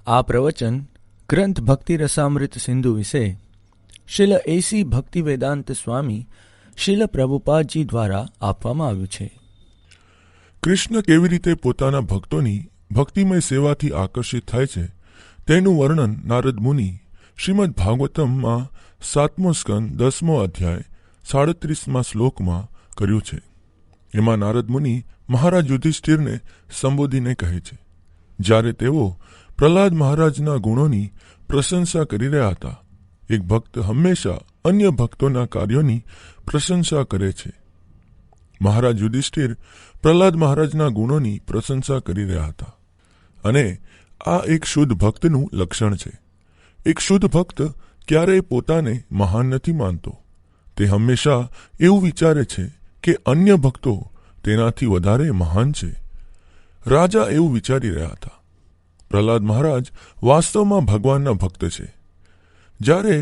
આ પ્રવચન ગ્રંથ ભક્તિ રસામૃત સિંધુ વિશે શિલ એસી ભક્તિ વેદાંત સ્વામી શિલ પ્રભુપાદજી દ્વારા આપવામાં આવ્યું છે. કૃષ્ણ કેવી રીતે પોતાના ભક્તોની ભક્તિમય સેવાથી આકર્ષિત થાય છે તેનું વર્ણન નારદ મુનિ શ્રીમદ ભાગવતમમાં 7મો સ્કંદ 10મો અધ્યાય 37મા શ્લોકમાં કર્યું છે. એમાં નારદ મુનિ મહારાજ યુધિષ્ઠિરને સંબોધીને કહે છે, જ્યારે તેઓ પ્રહલાદ મહારાજના ગુણોની પ્રશંસા કરી રહ્યા હતા. એક ભક્ત હંમેશા અન્ય ભક્તોના કાર્યોની પ્રશંસા કરે છે. મહારાજ યુધિષ્ઠિર પ્રહલાદ મહારાજના ગુણોની પ્રશંસા કરી રહ્યા હતા, અને આ એક શુદ્ધ ભક્તનું લક્ષણ છે. એક શુદ્ધ ભક્ત ક્યારેય પોતાને મહાન નથી માનતો. તે હંમેશા એવું વિચારે છે કે અન્ય ભક્તો તેનાથી વધારે મહાન છે. રાજા એવું વિચારી રહ્યા હતા. પ્રહલાદ મહારાજ વાસ્તવમાં ભગવાનના ભક્ત છે, જ્યારે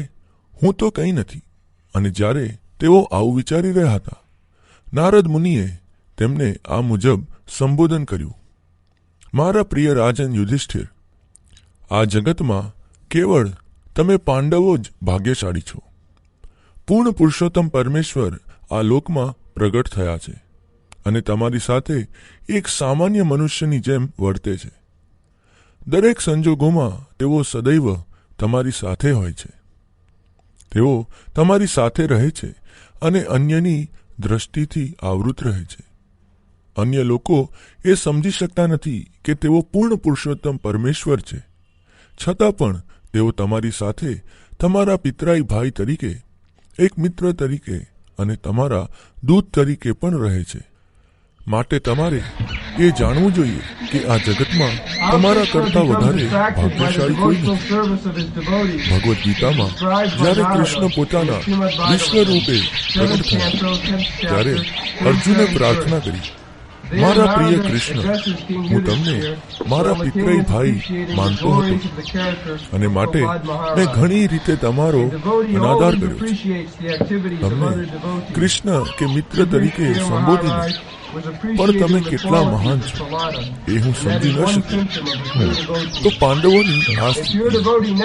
હું તો કંઈ નથી. અને જ્યારે તેઓ આવું વિચારી રહ્યા હતા, નારદ મુનિએ તેમને આ મુજબ સંબોધન કર્યું. મારા પ્રિય રાજન યુધિષ્ઠિર, આ જગતમાં કેવળ તમે પાંડવો જ ભાગ્યશાળી છો. પૂર્ણ પુરુષોત્તમ પરમેશ્વર આ લોકમાં પ્રગટ થયા છે અને તમારી સાથે એક સામાન્ય મનુષ્યની જેમ વર્તે છે. દરેક સંજોગોમાં તેઓ સદૈવ તમારી સાથે હોય છે. તેઓ તમારી સાથે રહે છે અને અન્યની દ્રષ્ટિથી આવૃત રહે છે. અન્ય લોકો એ સમજી શકતા નથી કે તેઓ પૂર્ણ પુરુષોત્તમ પરમેશ્વર છે, છતાં પણ તેઓ તમારી સાથે તમારા પિતરાઈ ભાઈ તરીકે, એક મિત્ર તરીકે અને તમારા દૂત તરીકે પણ રહે છે. માટે તમારે એ જાણવું જોઈએ કે આ જગતમાં તમારા કરતા વધારે ભાગ્યશાળી કોઈ નથી. ભગવદ્ ગીતામાં જ્યારે કૃષ્ણ પોતાના વિષ્ણુ રૂપે પ્રગટ થયા ત્યારે અર્જુને પ્રાર્થના કરી, મારા પ્રિય કૃષ્ણ, હું તમને મારા પિતરાઈ ભાઈ માનતો હતો અને માટે મેં ઘણી રીતે તમારો અનાદર કર્યો છે. તમને કૃષ્ણ કે મિત્ર તરીકે સંબોધીને પણ તમે કેટલા મહાન છો એ હું સમજી ન શક્યો. તો પાંડવોની આ સ્થિતિ હતી.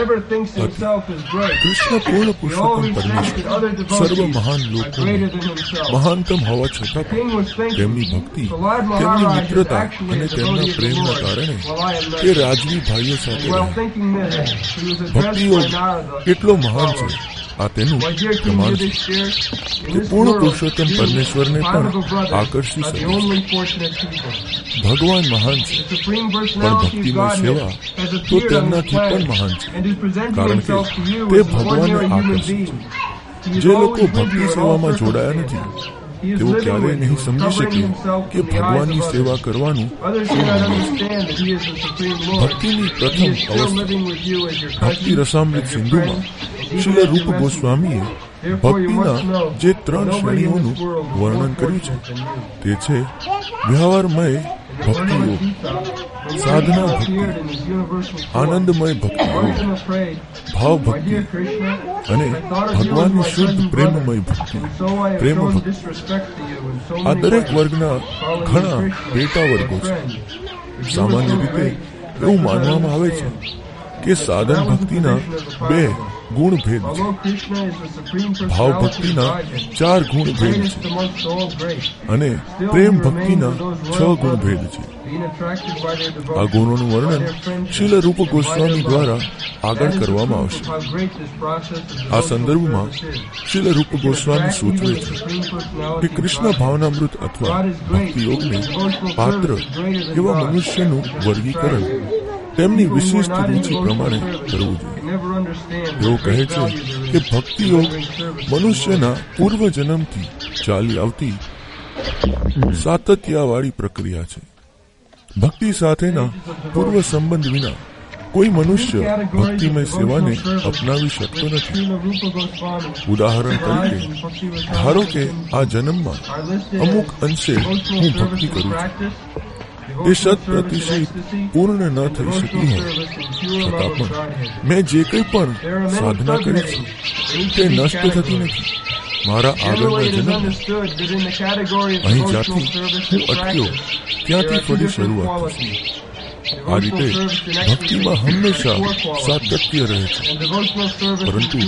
કૃષ્ણ પૂર્ણ પુરુષોત્તમ પરમેશ્વર સર્વ મહાન લોકો મહાનતમ હોવા છતાં પણ તેમની ભક્તિ, તેમની મિત્રતા અને તેમના પ્રેમના કારણે તે રાજવી ભાઈઓ સાથે ભક્તિઓ કેટલો મહાન છે આ તેનું પ્રમાણ છે. તે પૂર્ણ પુરુષોત્તમ પરમેશ્વરને પણ આકર્ષી શકે છે. ભગવાન મહાન છે, પણ ભક્તિમય સેવા તો તેમનાથી પણ મહાન છે, કારણ કે તે ભગવાનને આકર્ષે છે. જે લોકો ભક્તિ સેવામાં જોડાયા નથી તેઓ ક્યારેય નહીં સમજી શકે કે ભગવાનની સેવા કરવાનું શું મહત્વ છે. ભક્તિની પ્રથમ અવસ્થા ભક્તિ રસામૃત સિંધુમાં શ્રીલ રૂપ ગોસ્વામીએ ભક્તિના જે 3 શ્રેણીઓનું વર્ણન કર્યું છે તે છે વ્યવહારમય ભક્તિ યોગ, સાધના ભક્તિ, આનંદમય ભક્તિ યોગ, ભાવ ભક્તિ અને ભગવાનની શુદ્ધ પ્રેમમય ભક્તિ, પ્રેમ ભક્તિ. આ દરેક વર્ગના ઘણા પેટા વર્ગો છે. સામાન્ય રીતે એવું માનવામાં આવે છે કે સાધન ભક્તિના 2 ગુણ ભેદ છે, ભાવ ભક્તિના 4 ગુણ ભેદ છે અને પ્રેમ ભક્તિના 6 ગુણ ભેદ છે. આ ગુણોનું વર્ણન શ્રીલ રૂપ ગોસ્વામી દ્વારા આગળ કરવામાં આવશે. આ સંદર્ભમાં શ્રીલ રૂપ ગોસ્વામી સૂચવે છે કે કૃષ્ણ ભાવનામૃત અથવા ભક્તિ યોગને પાત્ર એવા મનુષ્યનું વર્ગીકરણ તેમની વિશિષ્ટ રૂચિ પ્રમાણે કરવું જોઈએ. તેઓ કહે છે કે ભક્તિ યોગ મનુષ્યના પૂર્વ જન્મથી ચાલી આવતી સાતત્યવાળી પ્રક્રિયા છે. ભક્તિ સાથેના પૂર્વ સંબંધ વિના કોઈ મનુષ્ય ભક્તિમય સેવાને અપનાવી શકતો નથી. ઉદાહરણ તરીકે ધારો કે આ જન્મમાં અમુક અંશે હું ભક્તિ કરું છું. તે 100% પૂર્ણ ન થઈ શકી હોય છતાં પણ મેં જે કંઈ પણ સાધના કરી છે તે નષ્ટ થતી નથી. મારા આગળના જન્મ અહીં જ્યાંથી હું અટક્યો ત્યાંથી ફરી શરૂઆત થશે. આ રીતે ભક્તિમાં હંમેશા સાતત્ય રહે છે. પરંતુ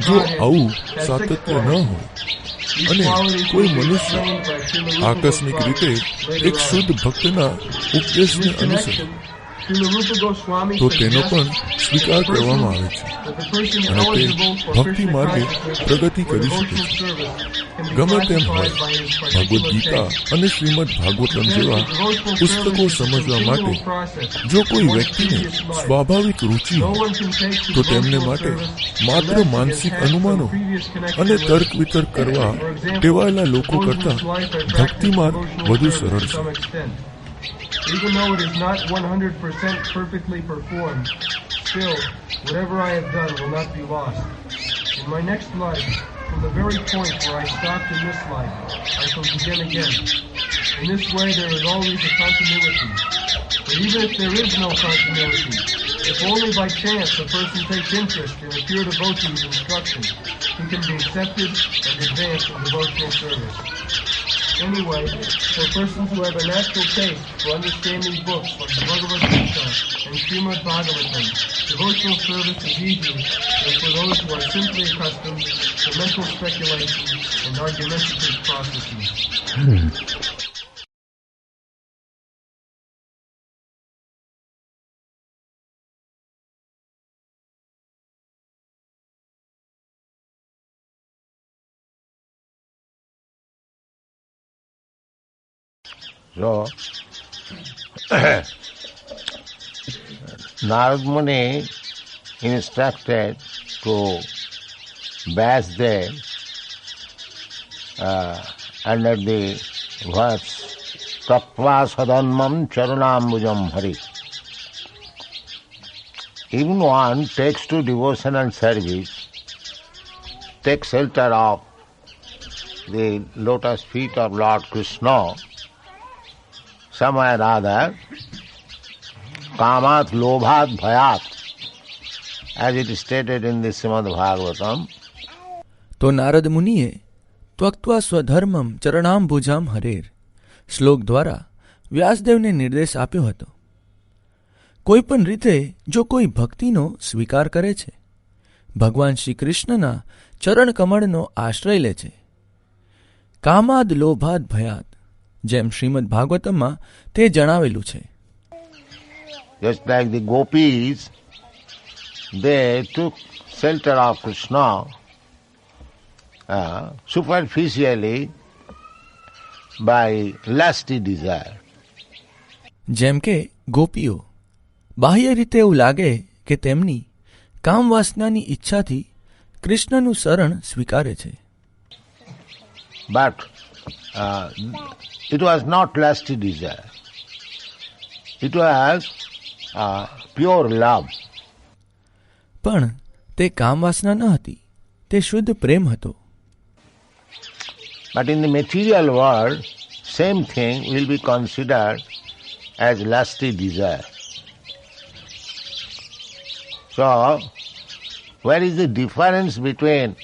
જો આવું સાતત્ય ન હોય અને કોઈ મનુષ્ય આકસ્મિક રીતે એક શુદ્ધ ભક્તના ઉપદેશને અનુસરે તો તેનો પણ સ્વીકાર કરવામાં આવે છે અને તે ભક્તિ માર્ગે પ્રગતિ કરી શકે છે. ગમે તેમ હોય, ભગવદ્ ગીતા અને શ્રીમદ ભાગવતમ જેવા પુસ્તકો સમજવા માટે જો કોઈ વ્યક્તિને સ્વાભાવિક રુચિ હોય તો તેમને માટે માત્ર માનસિક અનુમાનો અને તર્ક વિતર્ક કરવા ટેવાયેલા લોકો કરતા ભક્તિ માર્ગ વધુ સરળ છે. Even though it is not 100% perfectly performed, still, whatever I have done will not be lost. In my next life, from the very point where I stopped in this life, I shall begin again. In this way, there is always a continuity. But even if there is no continuity, if only by chance a person takes interest in a pure devotee's instruction, he can be accepted and advance in devotional service. Anyway, for persons who have a natural taste for understanding books like the Bhagavad Gita and Srimad Bhagavatam, devotional service is easier than for those who are simply accustomed to mental speculation and argumentative processes. So, Narad Muni instructed to Vyasdev under the verse Tattva Sadanmam Charunambujam Hari. Even one takes to devotional service, takes shelter of the lotus feet of Lord Krishna, somewhere or other, kamat, lobhat, bhayat, as it is stated in the Srimad Bhagavatam. તો નારદ મુનિએ ત્વક્ત્વા સ્વધર્મમ ચરણાંબુજામ હરેર શ્લોક દ્વારા વ્યાસદેવને નિર્દેશ આપ્યો હતો. કોઈ પણ રીતે જો કોઈ ભક્તિનો સ્વીકાર કરે છે, ભગવાન શ્રી કૃષ્ણના ચરણ કમળનો આશ્રય લે છે, કામાદ લોભાદ ભયાત, જેમ શ્રીમદ ભાગવતમમાં તે જણાવેલું છે. Just like the gopis, they took shelter of Krishna superficially by lusty desire. જેમ કે ગોપીઓ બાહ્ય રીતે એવું લાગે કે તેમની કામવાસનાની ઈચ્છાથી કૃષ્ણનું શરણ સ્વીકારે છે. But it was not lusty desire. It was pure love. પણ તે કામવાસના ન હતી, તે શુદ્ધ પ્રેમ હતો. But in the material world, same thing will be considered as lusty desire. So, where is the difference between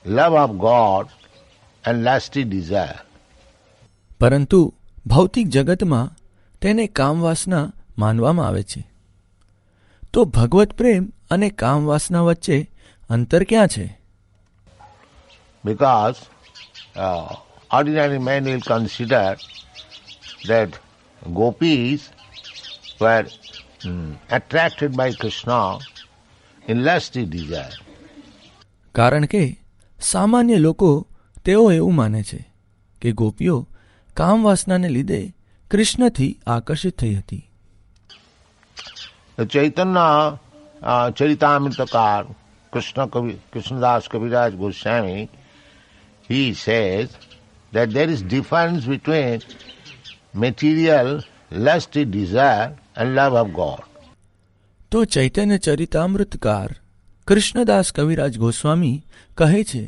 love of God and lusty desire? પરંતુ ભૌતિક જગતમાં તેને કામવાસના માનવામાં આવે છે. તો ભગવત પ્રેમ અને કામવાસના વચ્ચે અંતર ક્યાં છે? Because ordinary men will consider that gopis were attracted by Krishna in lusty desire. કારણ કે સામાન્ય લોકો તેઓ એવું માને છે કે ગોપીઓ કામવાસનાને લીધે કૃષ્ણથી આકર્ષિત થઈ હતી. Chaitanya Charitamritakar Krishnadas Kaviraj Goswami, he says that there is difference between material lusty desire and love of God. તો ચૈતન્ય ચરિતામૃતકાર કૃષ્ણદાસ કવિરાજ ગોસ્વામી કહે છે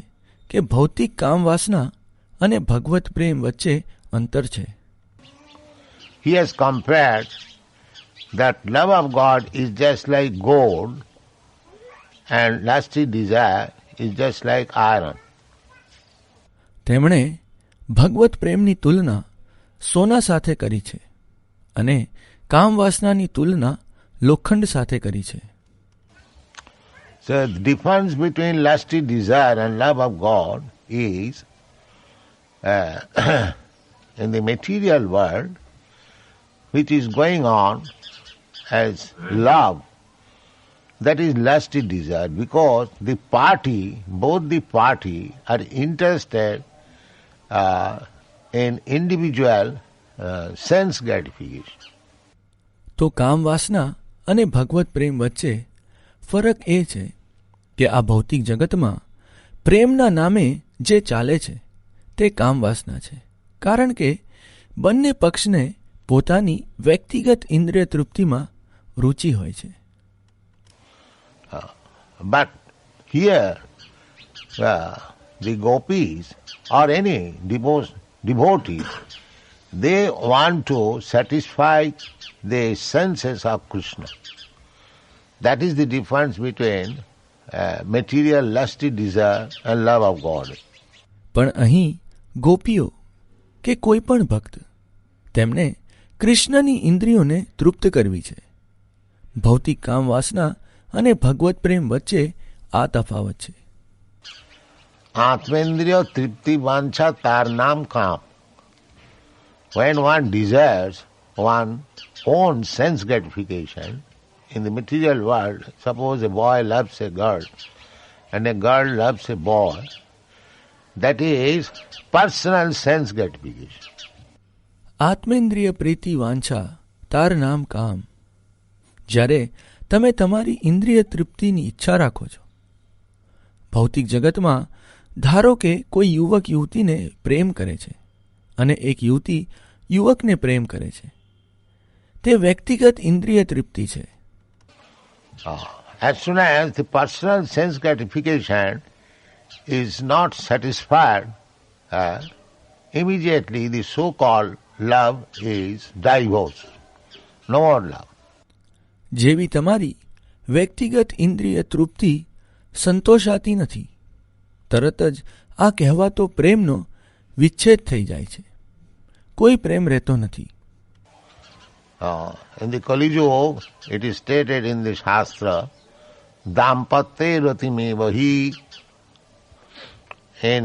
કે ભૌતિક કામવાસના અને ભગવત પ્રેમ વચ્ચે અંતર છે. He has compared that love of God is just like gold and lusty desire is just like iron. તેમણે ભગવત પ્રેમની તુલના સોના સાથે કરી છે અને કામ વાસનાની તુલના લોખંડ સાથે કરી છે. So the difference between lusty desire and love of God is in the material world, which is going on as love, that is lusty desire, because both the party are interested in individual sense gratification. તો કામ વાસના અને ભગવત પ્રેમ વચ્ચે ફરક એ છે કે આ ભૌતિક જગતમાં પ્રેમના નામે જે ચાલે છે તે કામ વાસના છે, કારણ કે બંને પક્ષને પોતાની વ્યક્તિગત ઇન્દ્રિય તૃપ્તિમાં રુચિ હોય છે. But here the gopis or any devotee, they want to satisfy the senses of Krishna. That is the difference between material lusty desire and love of God. પણ અહીં ગોપીઓ કે કોઈ પણ ભક્ત તેમને કૃષ્ણની ઇન્દ્રિયોને તૃપ્ત કરવી છે. ભૌતિક કામ વાસના અને ભગવત પ્રેમ વચ્ચે આ તફાવત છે. આત્મેન્દ્રિય તૃપ્તિ વાંછા તાર નામ કામ. When one desires one's own sense gratification in the material world, suppose a boy loves a girl and a girl loves a boy, that is personal sense gratification. આત્મેન્દ્રિય પ્રીતિ વાંછા તાર નામ કામ. જ્યારે તમે તમારી ઇન્દ્રિય તૃપ્તિની ઈચ્છા રાખો છો, ભૌતિક જગતમાં ધારો કે કોઈ યુવક યુવતીને પ્રેમ કરે છે અને એક યુવતી યુવકને પ્રેમ કરે છે, તે વ્યક્તિગત ઇન્દ્રિય તૃપ્તિ છે. As soon as the personal sense gratification is not satisfied, immediately the so-called love is divorced. No more love. જેવી તમારી વ્યક્તિગત ઇન્દ્રિય તૃપ્તિ સંતોષાતી નથી, તરત જ આ કહેવાતો પ્રેમનો વિચ્છેદ થઈ જાય છે. કોઈ પ્રેમ રહેતો નથી. In the Kali Yuga, it is stated in the Shastra, Dampatye ratimevahi. In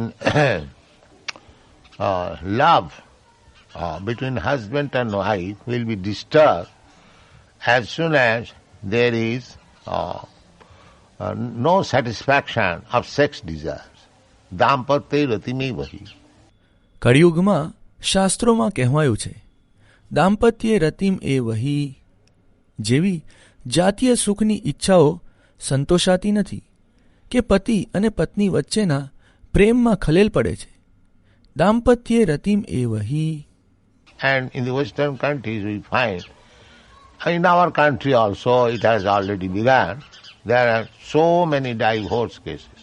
love between husband and wife will be disturbed as soon as there is no satisfaction of sex desires. Dampatye ratimevahi. કળિયુગમાં શાસ્ત્રોમાં કહેવાયું છે, દાંપત્ય રતિમ એ વહી. જેવી જાતીય સુખની ઈચ્છાઓ સંતોષાતી નથી કે પતિ અને પત્ની વચ્ચેના પ્રેમમાં ખલેલ પડે છે. દાંપત્ય રતિમ એ વહી. And in the Western countries we find, in our country also it has already begun, there are so many divorce cases.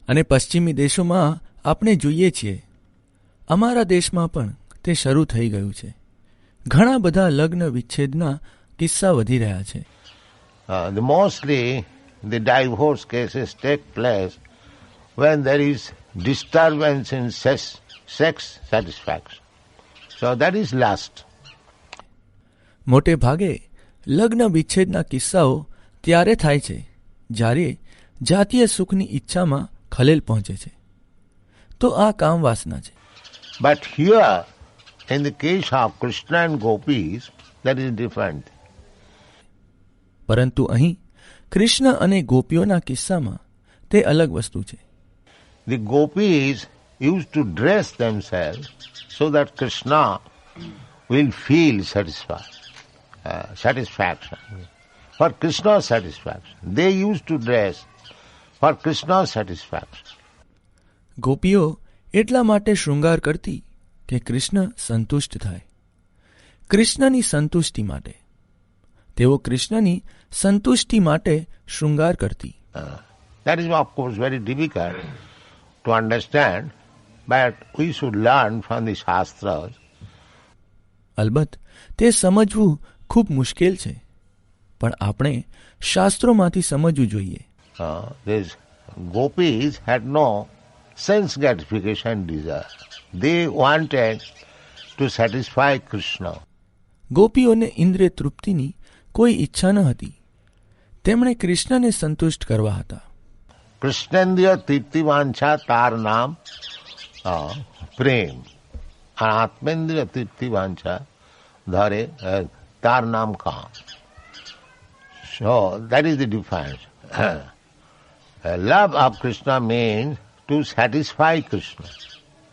અને પશ્ચિમી દેશોમાં આપણે જોઈએ છીએ, અમારા દેશમાં પણ તે શરૂ થઈ ગયું છે. ઘણા બધા લગ્ન વિચ્છેદના કિસ્સા વધી રહ્યા છે. Mostly the divorce cases take place when there is disturbance in sex satisfaction. So that is lust. મોટે ભાગે લગ્ન વિચ્છેદના કિસ્સાઓ ત્યારે થાય છે જ્યારે જાતીય સુખની ઈચ્છામાં ખલેલ પહોંચે છે. તો આ કામ વાસના છે. But here, in the case of Krishna and gopis, that is different. પરંતુ અહીં કૃષ્ણ અને ગોપીઓના કિસ્સામાં તે અલગ વસ્તુ છે. The gopis used to dress themselves so that Krishna will feel satisfaction. For Krishna's satisfaction. They used to dress for Krishna's satisfaction. ગોપીઓ એટલા માટે શૃંગાર કરતી કે કૃષ્ણ સંતુષ્ટ થાય. કૃષ્ણની સંતુષ્ટિ માટે. તેઓ કૃષ્ણની સંતુષ્ટિ માટે શૃંગાર કરતી. That is of course very difficult to understand, but we should learn from the Shastras. અલબત્ત તે સમજવું ખૂબ મુશ્કેલ છે, પણ આપણે શાસ્ત્રોમાંથી સમજવું જોઈએ. These gopis had no sense gratification desire. They wanted to satisfy Krishna. ગોપીઓને ઇન્દ્રિય તૃપ્તિની કોઈ ઈચ્છા ન હતી. તેમણે કૃષ્ણને સંતુષ્ટ કરવા હતા. કૃષ્ણેન્દ્રિય તૃપ્તિ વાંછા તાર નામ પ્રેમ, અને આત્મેન્દ્રિય તૃપ્તિ વાંછા ધરે તાર નામ કામ. So that is the difference. Love of Krishna means to satisfy Krishna,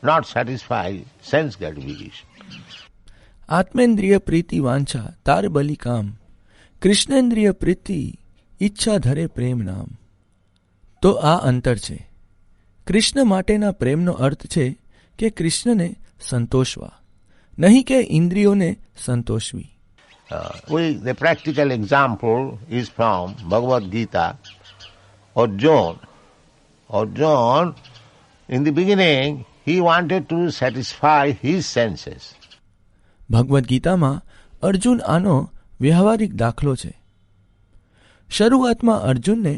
not satisfy sense gratification. આત્મેન્દ્રિય પ્રીતિ વાંછા તાર બલિ કામ, કૃષ્ણેન્દ્રિય પ્રીતિ ઈચ્છા ધરે પ્રેમ નામ. તો આ અંતર છે. કૃષ્ણ માટેના પ્રેમનો અર્થ છે કે કૃષ્ણને સંતોષવા, નહીં કે ઇન્દ્રિયોને સંતોષવી. The practical example is from Bhagavad Gita. Arjuna, in the beginning, he wanted to satisfy his senses. Bhagavad ગીતામાં અર્જુન આનો વ્યવહારિક દાખલો છે. શરૂઆતમાં અર્જુનને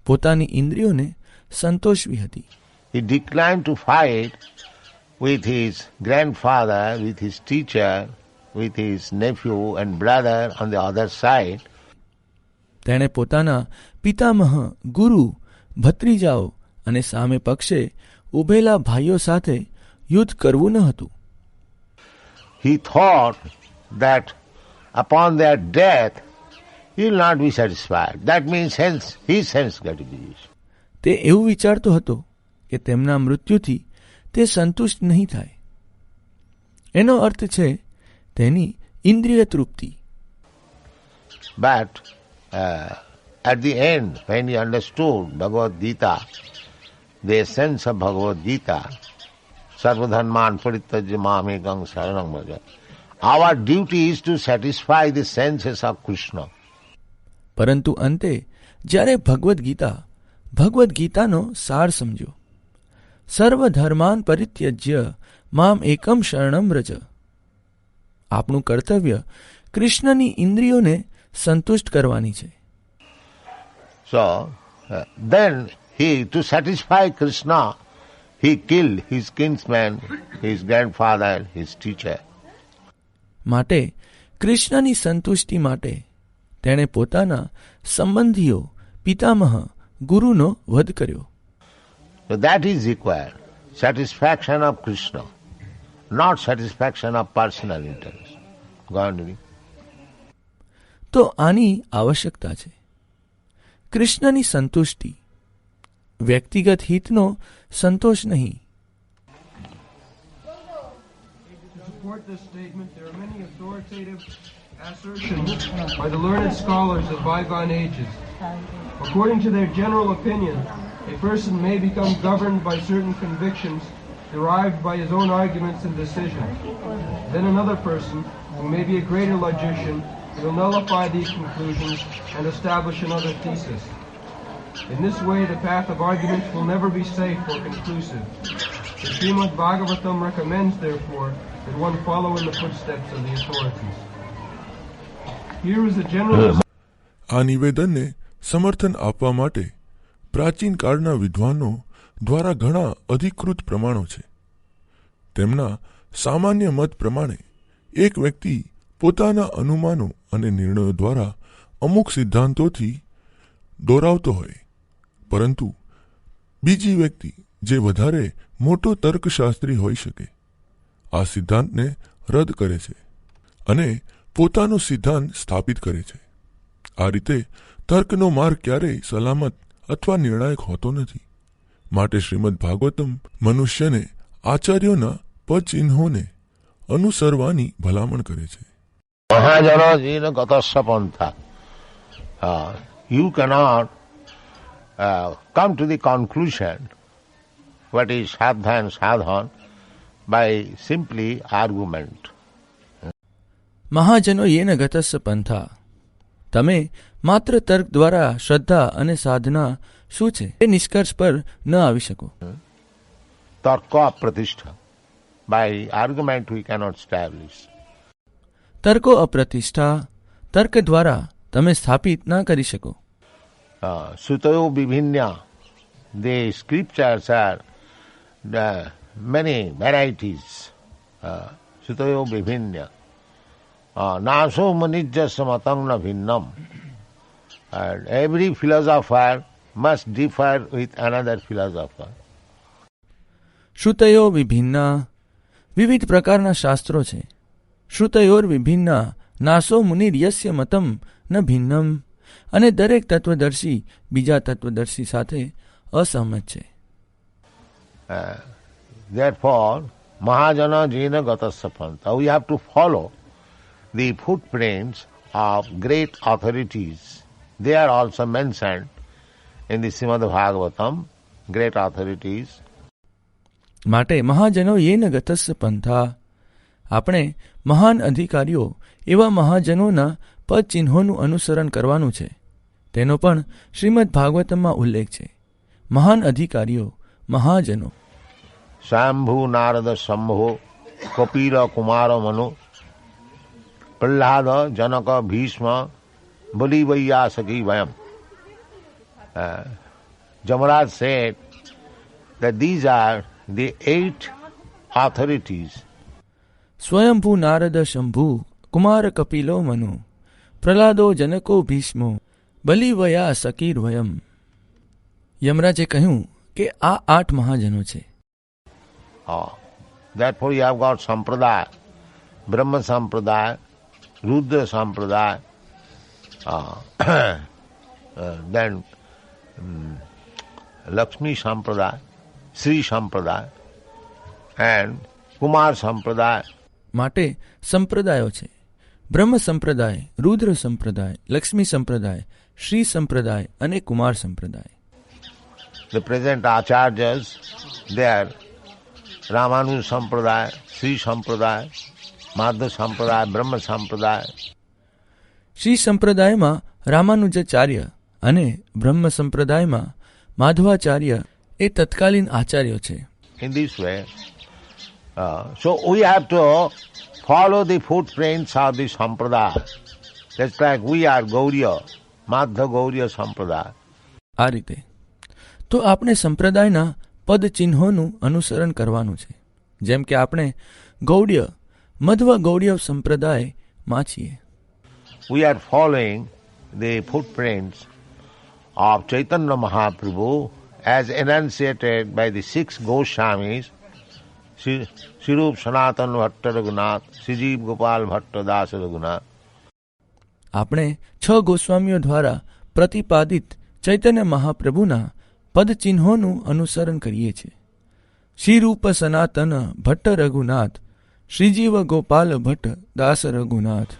પોતાની ઇન્દ્રિયોને સંતોષવી હતી. He declined to fight with his grandfather, with his teacher, with his nephew and brother on the other side. તેણે પોતાના પિતામહ, ગુરુ, ભત્રીજાઓ અને સામે પક્ષે ઉભેલા ભાઈઓ સાથે યુદ્ધ કરવું ન હતું. He thought that upon their death he will not be satisfied. That means his sense gratification. તે એવું વિચારતો હતો કે તેમના મૃત્યુથી તે સંતુષ્ટ નહીં થાય. એનો અર્થ છે તેની ઇન્દ્રિય તૃપ્તિ. But at the end, when he understood Bhagavad Gita, the essence of Bhagavad Gita, Sarvadharman Parityajya Mamekam Saranam Vraja, our duty is to satisfy the senses of Krishna. પરંતુ અંતે જ્યારે ભગવદ્ ગીતાનો સાર સમજ્યો, સર્વધર્માન પરિત્યજ્ય મામ એકમ શરણમ વ્રજ, આપણું કર્તવ્ય કૃષ્ણની ઇન્દ્રિયોને સંતુષ્ટ કરવાની છે. So then to satisfy Krishna, he killed his kinsman, his grandfather, his teacher. માટે કૃષ્ણની સંતુષ્ટિ માટે તેણે પોતાના સંબંધીઓ, પિતામહ, ગુરુનો વધ કર્યો. So that is required, satisfaction of Krishna, not satisfaction of personal interest. Go on reading. તો આની આવશ્યકતા છે. કૃષ્ણની સંતુષ્ટિ, વ્યક્તિગત હિતનો સંતોષ નહીં. To support this statement, there are many authoritative assertions by the learned scholars of bygone ages. According to their general opinion, a person may become governed by certain convictions derived by his own arguments and decisions. Then another person, who may be a greater logician, will nullify these conclusions and establish another thesis. In this way, the path of arguments will never be safe or conclusive. The Srimad Bhagavatam recommends, therefore, that one follow in the footsteps of the authorities. Here is a general... આ નિવેદનને સમર્થન આપવા માટે પ્રાચીન કાળના વિદ્વાનો દ્વારા ઘણા અધિકૃત પ્રમાણો છે. તેમના સામાન્ય મત પ્રમાણે એક વ્યક્તિ પોતાના અનુમાનો અને નિર્ણયો દ્વારા અમુક સિદ્ધાંતોથી દોરાવતો હોય, પરંતુ બીજી વ્યક્તિ જે વધારે મોટો તર્કશાસ્ત્રી હોઈ શકે, આ સિદ્ધાંતને રદ કરે છે અને પોતાનો સિદ્ધાંત સ્થાપિત કરે છે. આ રીતે તર્કનો માર્ગ ક્યારેય સલામત અથવા નિર્ણાયક હોતો નથી. માટે શ્રીમદ ભાગવતમ મનુષ્યને આચાર્યોના પદચિહ્નોને અનુસરવાની ભલામણ કરે છે. મહાજનોજીન ગતસ્ય પંથા. You cannot come to the conclusion what is sadha and sadhan by simply argument. મહાજનો યેન ગતસ્ય પંથા. તમે માત્ર તર્ક દ્વારા શ્રદ્ધા અને સાધના શું છે એ નિષ્કર્ષ પર ન આવી શકો. તર્ક અપ્રતિષ્ઠા. By argument we cannot establish. તર્કો અપ્રતિષ્ઠા, તર્ક દ્વારા તમે સ્થાપિત ના કરી શકો. Sutayo Viभिन्na. The scriptures are many varieties. Sutayo Viभिन्na. naso manijjasya matang na bhinnam. And every philosopher must differ with another philosopher. શ્રુતયો વિભિન્ના, વિવિધ પ્રકારના શાસ્ત્રો છે. શ્રુતયોર વિભિન્ના નાસો મુનિર્યસ્ય મતમ ન ભિન્નમ, અને દરેક તત્વદર્શી બીજા તત્વદર્શી સાથે અસહમત છે. Therefore, Mahajana Jena Gatasya Pantha. We have to follow the footprints of great authorities. They are also mentioned in the Srimad Bhagavatam, great authorities. માટે મહાજનો યેન ગતસ્ય પંથા, આપણે મહાન અધિકારીઓ એવા મહાજનોના પદ ચિહ્નોનું અનુસરણ કરવાનું છે. તેનો પણ શ્રીમદ ભાગવતમમાં ઉલ્લેખ છે. મહાન અધિકારીઓ, મહાજનો. Shambhu Narada Shambho Kapila Kumara Manu Prahlada Janaka Bhishma Bali Vaiyasaki Vayam. Jamaraj said that these are the 8 authorities. સ્વયંભૂ નારદ શંભુ કુમાર કપિલો મનુ પ્રહલાદો જનકો ભીષ્મો બલિવયા સકીર વયમ. યમરાજે કહ્યું કે આ 8 મહાજનો છે. Therefore you have got Sampradaya, Brahma Sampradaya, Rudra Sampradaya, then Lakshmi Sampradaya, Sri Sampradaya and Kumar Sampradaya. માટે સંપ્રદાયો છે. બ્રહ્મ સંપ્રદાય, રુદ્ર સંપ્રદાય, લક્ષ્મી સંપ્રદાય, શ્રી સંપ્રદાય અને કુમાર સંપ્રદાય. The present acharyas, they are Ramanu Sampradaya, Sri Sampradaya, Madhva Sampradaya, Brahma Sampradaya. Shri સંપ્રદાયમાં રામાનુજાચાર્ય અને બ્રહ્મ સંપ્રદાયમાં માધવાચાર્ય એ તત્કાલીન આચાર્યો છે. In this way, so we have to follow the footprints of the Sampradaya. Just like we are Gauriya, Madhva Gauriya Sampradaya. આ રીતે તો આપણે સંપ્રદાયના પદ ચિહ્નોનું અનુસરણ કરવાનું છે. જેમ કે આપણે ગૌડ્ય, મધ્વ ગૌડ્ય સંપ્રદાયમાં છીએ. We are following the footprints of Chaitanya Mahaprabhu as enunciated by the 6 Goswamis, Srirup Sanatana Bhatta Raghunath, Srijeev Gopal Bhatta Das Raghunath. આપણે 6 ગોસ્વામીઓ દ્વારા પ્રતિપાદિત ચૈતન્ય મહાપ્રભુના પદ ચિહ્નોનું અનુસરણ કરીએ છીએ. શ્રીરૂપ સનાતન ભટ્ટ રઘુનાથ, શ્રીજીવ ગોપાલ ભટ્ટ દાસ Raghunath.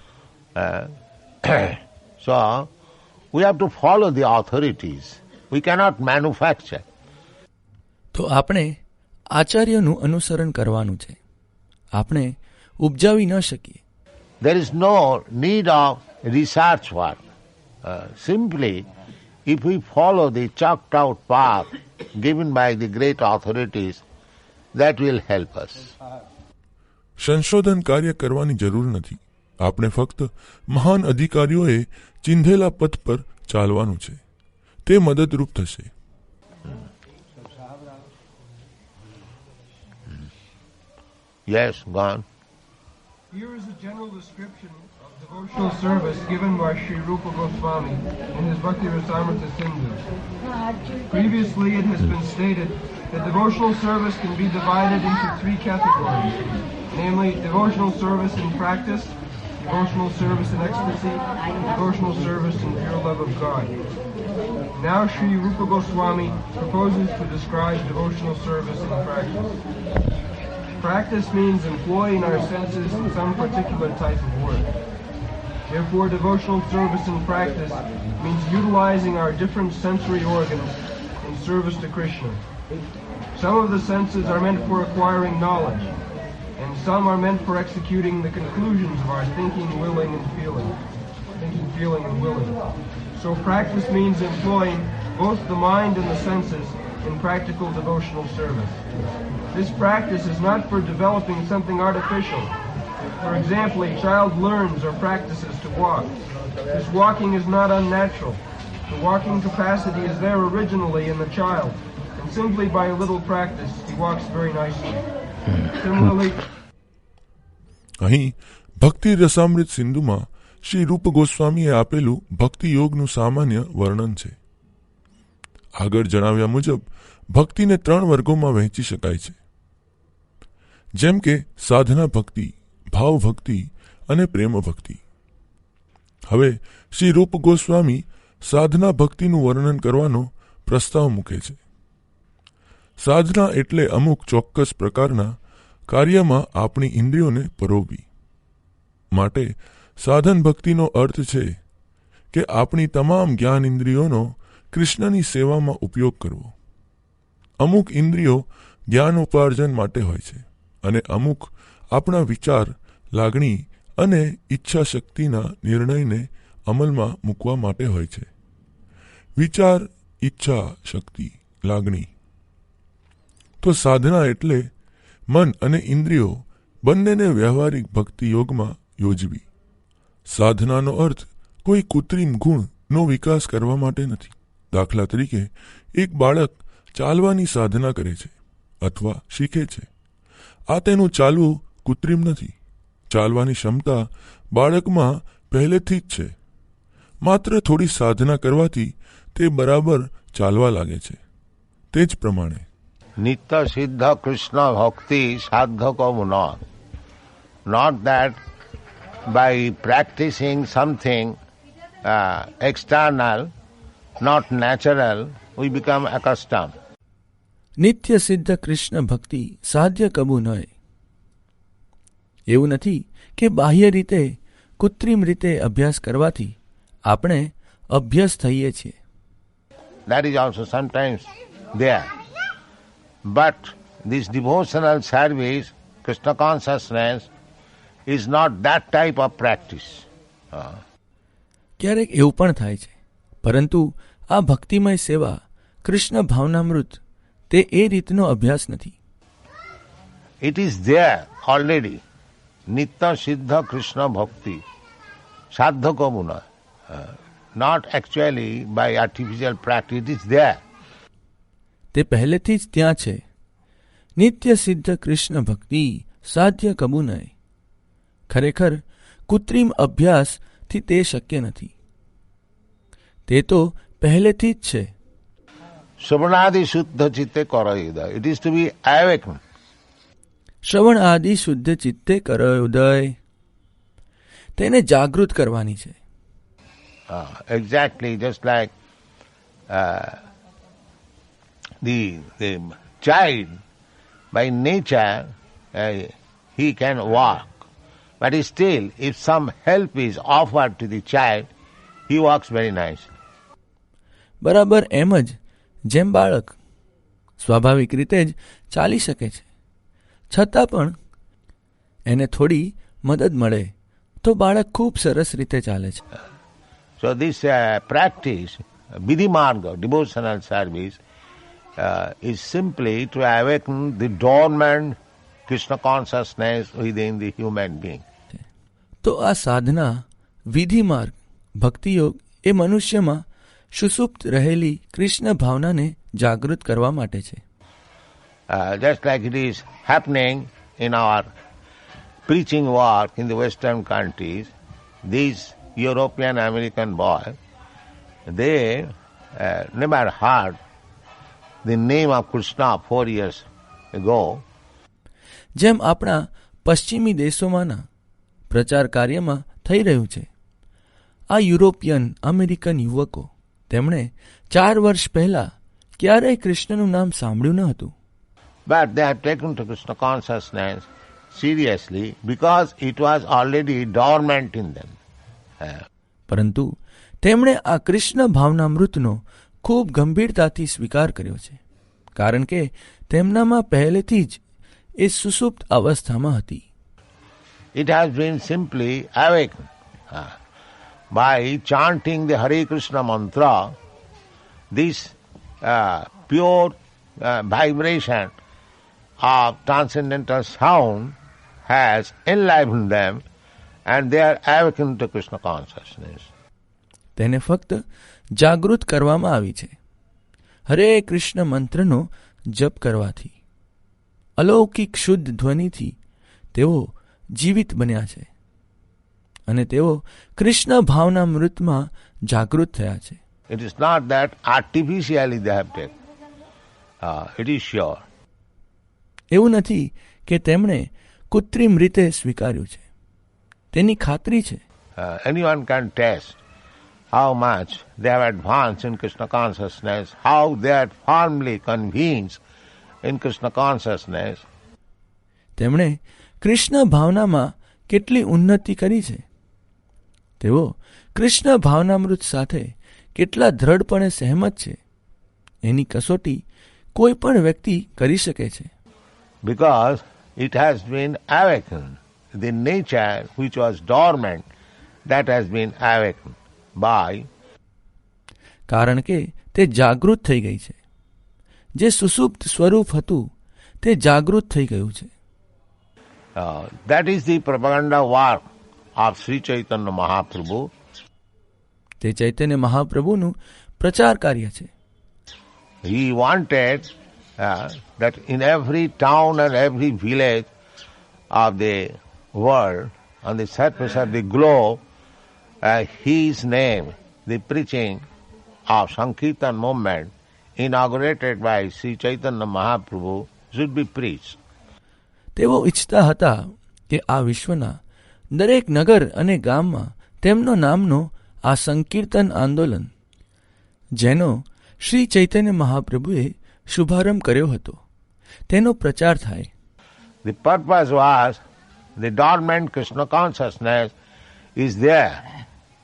So we have to follow the authorities. We cannot manufacture. તો આપણે આચાર્યનું અનુસરણ કરવાનું છે. આપણે ઉપજાવી ન શકીએ. There is no need of research work. Simply, if we follow the chalked out path given by the great authorities, that will help us. સંશોધન કાર્ય કરવાની જરૂર નથી. આપણે ફક્ત મહાન અધિકારીઓએ ચિંધેલા પથ પર ચાલવાનું છે. તે મદદરૂપ થશે. Yes, go on. Here is a general description of devotional service given by Sri Rupa Goswami in his Bhakti Rasamrita Sindhu. Previously it has been stated that devotional service can be divided into 3 categories, namely devotional service in practice, devotional service in ecstasy, and devotional service in pure love of God. Now Sri Rupa Goswami proposes to describe devotional service in practice. Practice means employing our senses in some particular type of work. Therefore, devotional service in practice means utilizing our different sensory organs in service to Krishna. Some of the senses are meant for acquiring knowledge, and some are meant for executing the conclusions of our thinking, willing, and feeling. Thinking, feeling, and willing. So practice means employing both the mind and the senses in practical devotional service. This practice is not for developing something artificial. For example, a child learns or practices to walk. This walking is not unnatural. The walking capacity is there originally in the child, and simply by a little practice, he walks very nicely. Similarly, અહીં ભક્તિ રસામૃત સિંધુમાં શ્રી રૂપ ગોસ્વામીએ આપેલું ભક્તિ યોગનું સામાન્ય વર્ણન છે. આગળ જણાવ્યા મુજબ ભક્તિને 3 વર્ગોમાં વહેંચી શકાય છે, જેમ કે સાધના ભક્તિ, ભાવ ભક્તિ અને પ્રેમ ભક્તિ. હવે શ્રી રૂપ ગોસ્વામી સાધના ભક્તિનું વર્ણન કરવાનો પ્રસ્તાવ મૂકે છે. સાધના એટલે અમુક ચોક્કસ પ્રકારના કાર્યમાં આપણી ઇન્દ્રિયોને પરોવવી. માટે સાધન ભક્તિનો અર્થ છે કે આપણી તમામ જ્ઞાન ઇન્દ્રિયોનો કૃષ્ણની સેવામાં ઉપયોગ કરવો. અમુક ઇન્દ્રિયો જ્ઞાન ઉપાર્જન માટે હોય છે અને અમુક આપણા વિચાર, લાગણી અને ઈચ્છા શક્તિના નિર્ણયને અમલમાં મૂકવા માટે હોય છે. વિચાર, ઈચ્છા શક્તિ, લાગણી. તો સાધના એટલે મન અને ઇન્દ્રિયો બંનેને વ્યવહારિક ભક્તિ યોગમાં યોજવી. સાધનાનો અર્થ કોઈ કૃત્રિમ ગુણનો વિકાસ કરવા માટે નથી. દાખલા તરીકે એક બાળક ચાલવાની સાધના કરે છે અથવા શીખે છે. આ તેનું ચાલવું કૃત્રિમ નથી. ચાલવાની ક્ષમતા બાળકમાં પહેલેથી જ છે. માત્ર થોડી સાધના કરવાથી તે બરાબર ચાલવા લાગે છે. તે જ પ્રમાણે નિત્ય સિદ્ધ કૃષ્ણ ભક્તિ સાધકો મુના. Not that by practicing something external, not natural, we become accustomed. નિત્ય સિદ્ધ કૃષ્ણ ભક્તિ સાધ્ય કબુ નય. એવું નથી કે બાહ્ય રીતે, કૃત્રિમ રીતે અભ્યાસ કરવાથી આપણે અભ્યાસ થઈએ છીએ. That is also sometimes there. But this devotional service, Krishna consciousness, is not that type of practice. ક્યારેક એવું પણ થાય છે, પરંતુ આ ભક્તિમય સેવા, કૃષ્ણ ભાવનામૃત, તે એ રીતનો અભ્યાસ નથી. It is there already. Nitya Siddha Krishna Bhakti. Sadhaka Muna. Not actually by artificial practice, it is there. તે પહેલેથી જ ત્યાં છે. નિત્ય સિદ્ધ કૃષ્ણ ભક્તિ સાધ્ય કબુ નય. ખરેખર કૃત્રિમ અભ્યાસથી તે શક્ય નથી. તે તો પહેલેથી જ છે. Shravanadi Shuddha Chitte Karayuda. It is to be awakened. શ્રવણ આદિ શુદ્ધ ચિત્તે કર ઉદય. તેને જાગૃત કરવાની છે. Exactly, just like the child, by nature, he can walk. But still, if some help is offered to the child, he walks very nicely. બરાબર એમ જ જેમ બાળક સ્વાભાવિક રીતે જ ચાલી શકે છે, છતાં પણ એને થોડી મદદ મળે તો બાળક ખૂબ સરસ રીતે ચાલે છે. So this practice, Vidhi Marga, devotional service, is simply to awaken the dormant Krishna consciousness within the human being. તો આ સાધના, વિધિ માર્ગ, ભક્તિ યોગ એ મનુષ્યમાં સુષુપ્ત રહેલી કૃષ્ણ ભાવનાને જાગૃત કરવા માટે છે. Just like it is happening in our preaching work in the Western countries, these European American boys, they never heard the name of Krishna 4 years ago. જેમ આપણા પશ્ચિમી દેશોમાંના પ્રચાર કાર્યમાં થઈ રહ્યું છે, આ યુરોપિયન અમેરિકન યુવકો તેમણે 4 વર્ષ પહેલા ક્યારેય કૃષ્ણનું નામ સાંભળ્યું ન હતું. But they have taken to Krishna consciousness seriously because it was already dormant in them. પરંતુ તેમણે આ કૃષ્ણ ભાવનામૃતનો ખૂબ ગંભીરતાથી સ્વીકાર કર્યો છે, કારણ કે તેમનામાં પહેલેથી જ એ સુષુપ્ત અવસ્થામાં હતી. It has been simply awakened. By chanting the Hare Krishna mantra, this pure vibration of transcendental sound has enlivened them and they are awakened to Krishna consciousness. તેને ફક્ત જાગૃત કરવામાં આવી છે. હરે કૃષ્ણ મંત્રનો જપ કરવાથી, અલૌકિક શુદ્ધ ધ્વનિથી તેઓ જીવિત બન્યા છે અને તેઓ કૃષ્ણ ભાવનામૃતમાં જાગૃત થયા છે. It is not that artificially they have taken. It is sure. એવું નથી કે તેમણે કૃત્રિમ રીતે સ્વીકાર્યું છે, તેની ખાતરી છે. Anyone can test how much they have advanced in Krishna consciousness, how they are firmly convinced in Krishna consciousness. તેમણે કૃષ્ણ ભાવનામાં કેટલી ઉન્નતિ કરી છે, તેઓ કૃષ્ણ ભાવનામૃત સાથે કેટલા દ્રઢપણે સહેમત છે, એની કસોટી કોઈ પણ વ્યક્તિ કરી શકે છે. Because it has been awakened. The nature which was dormant, that has been awakened by. કારણ કે તે જાગૃત થઈ ગઈ છે. જે સુષુપ્ત સ્વરૂપ હતું તે જાગૃત થઈ ગયું છે. That is the propaganda work of Sri Chaitanya Mahaprabhu. તે ચૈતન્ય મહાપ્રભુનું પ્રચાર કાર્ય છે. He wanted that in every town and every village of the world, on the surface of the globe, his name, the preaching of Sankirtan movement, inaugurated by Sri Chaitanya Mahaprabhu, should be preached. તેઓ ઈચ્છતા હતા કે આ વિશ્વના દરેક નગર અને ગામમાં તેમનો નામનો આ સંકીર્તન આંદોલન, જેનો શ્રી ચૈતન્ય મહાપ્રભુએ શુભારંભ કર્યો હતો, તેનો પ્રચાર થાય. The purpose was the dormant Krishna consciousness is there